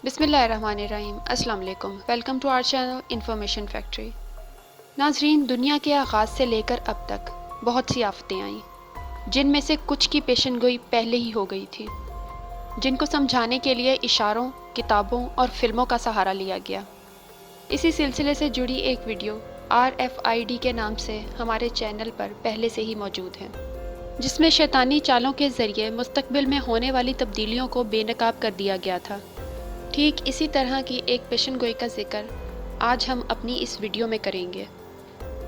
بسم اللہ الرحمن الرحیم۔ السلام علیکم، welcome to our channel information factory. ناظرین، دنیا کے آغاز سے لے کر اب تک بہت سی آفتیں آئیں، جن میں سے کچھ کی پیشن گوئی پہلے ہی ہو گئی تھی، جن کو سمجھانے کے لیے اشاروں، کتابوں اور فلموں کا سہارا لیا گیا۔ اسی سلسلے سے جڑی ایک ویڈیو RFID کے نام سے ہمارے چینل پر پہلے سے ہی موجود ہے، جس میں شیطانی چالوں کے ذریعے مستقبل میں ہونے والی تبدیلیوں کو بے نقاب کر دیا گیا تھا۔ ٹھیک اسی طرح کی ایک پیشن گوئی کا ذکر آج ہم اپنی اس ویڈیو میں کریں گے۔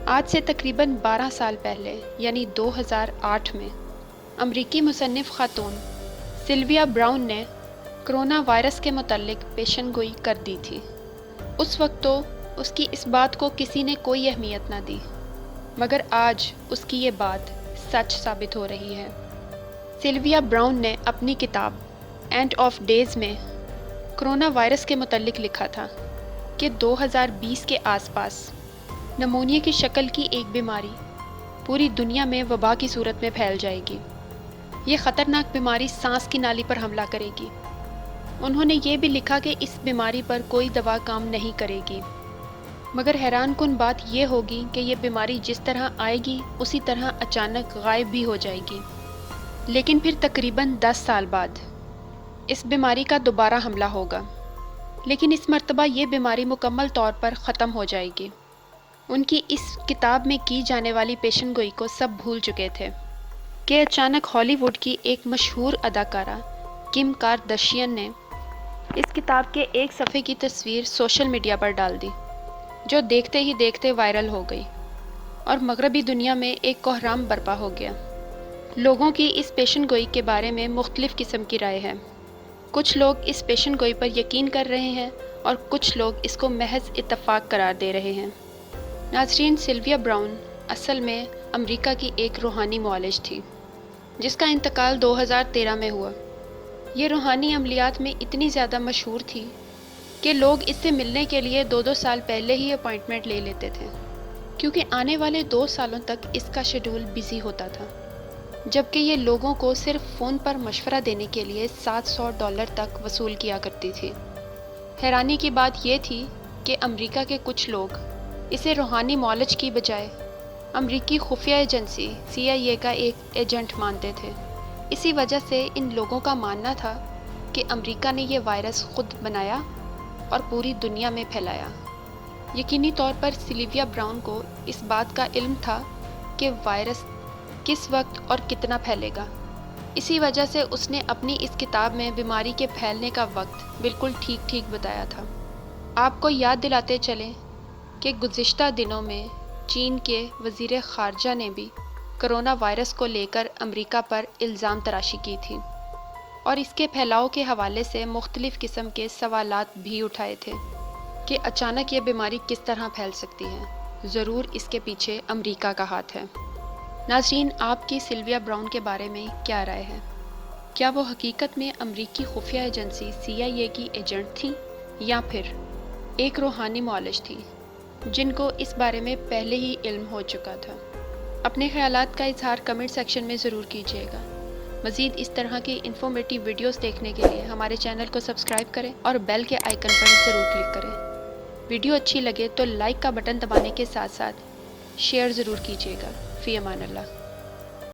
آج سے تقریباً 12 سال پہلے یعنی 2008 میں امریکی مصنف خاتون سلویا براؤن نے کرونا وائرس کے متعلق پیشن گوئی کر دی تھی۔ اس وقت تو اس کی اس بات کو کسی نے کوئی اہمیت نہ دی، مگر آج اس کی یہ بات سچ ثابت ہو رہی ہے۔ سلویا براؤن نے اپنی کتاب اینڈ آف ڈیز میں کرونا وائرس کے متعلق لکھا تھا کہ 2020 کے آس پاس نمونیا کی شکل کی ایک بیماری پوری دنیا میں وبا کی صورت میں پھیل جائے گی۔ یہ خطرناک بیماری سانس کی نالی پر حملہ کرے گی۔ انہوں نے یہ بھی لکھا کہ اس بیماری پر کوئی دوا کام نہیں کرے گی، مگر حیران کن بات یہ ہوگی کہ یہ بیماری جس طرح آئے گی اسی طرح اچانک غائب بھی ہو جائے گی۔ لیکن پھر تقریباً 10 سال بعد اس بیماری کا دوبارہ حملہ ہوگا، لیکن اس مرتبہ یہ بیماری مکمل طور پر ختم ہو جائے گی۔ ان کی اس کتاب میں کی جانے والی پیشن گوئی کو سب بھول چکے تھے کہ اچانک ہالی ووڈ کی ایک مشہور اداکارہ کم کاردشین نے اس کتاب کے ایک صفحے کی تصویر سوشل میڈیا پر ڈال دی، جو دیکھتے ہی دیکھتے وائرل ہو گئی اور مغربی دنیا میں ایک کوہرام برپا ہو گیا۔ لوگوں کی اس پیشن گوئی کے بارے میں مختلف قسم کی رائے ہے۔ کچھ لوگ اس پیشن گوئی پر یقین کر رہے ہیں اور کچھ لوگ اس کو محض اتفاق قرار دے رہے ہیں۔ ناظرین، سلویا براؤن اصل میں امریکہ کی ایک روحانی معالج تھی، جس کا انتقال 2013 میں ہوا۔ یہ روحانی عملیات میں اتنی زیادہ مشہور تھی کہ لوگ اس سے ملنے کے لیے 2 سال پہلے ہی اپائنٹمنٹ لے لیتے تھے، کیونکہ آنے والے 2 سالوں تک اس کا شیڈول بزی ہوتا تھا، جبکہ یہ لوگوں کو صرف فون پر مشورہ دینے کے لیے $700 تک وصول کیا کرتی تھی۔ حیرانی کی بات یہ تھی کہ امریکہ کے کچھ لوگ اسے روحانی معالج کی بجائے امریکی خفیہ ایجنسی CIA کا ایک ایجنٹ مانتے تھے۔ اسی وجہ سے ان لوگوں کا ماننا تھا کہ امریکہ نے یہ وائرس خود بنایا اور پوری دنیا میں پھیلایا۔ یقینی طور پر سلویا براؤن کو اس بات کا علم تھا کہ وائرس کس وقت اور کتنا پھیلے گا۔ اسی وجہ سے اس نے اپنی اس کتاب میں بیماری کے پھیلنے کا وقت بالکل ٹھیک بتایا تھا۔ آپ کو یاد دلاتے چلیں کہ گزشتہ دنوں میں چین کے وزیر خارجہ نے بھی کرونا وائرس کو لے کر امریکہ پر الزام تراشی کی تھی اور اس کے پھیلاؤ کے حوالے سے مختلف قسم کے سوالات بھی اٹھائے تھے کہ اچانک یہ بیماری کس طرح پھیل سکتی ہے۔ ضرور اس کے پیچھے امریکہ کا ہاتھ ہے۔ ناظرین، آپ کی سلویا براؤن کے بارے میں کیا رائے ہے؟ کیا وہ حقیقت میں امریکی خفیہ ایجنسی CIA کی ایجنٹ تھیں یا پھر ایک روحانی معالج تھی جن کو اس بارے میں پہلے ہی علم ہو چکا تھا؟ اپنے خیالات کا اظہار کمنٹ سیکشن میں ضرور کیجیے گا۔ مزید اس طرح کی انفارمیٹیو ویڈیوز دیکھنے کے لیے ہمارے چینل کو سبسکرائب کریں اور بیل کے آئیکن پر ضرور کلک کریں۔ ویڈیو اچھی لگے تو لائک کا بٹن دبانے کے ساتھ ساتھ شیئر ضرور کیجیے گا۔ فی امان اللہ۔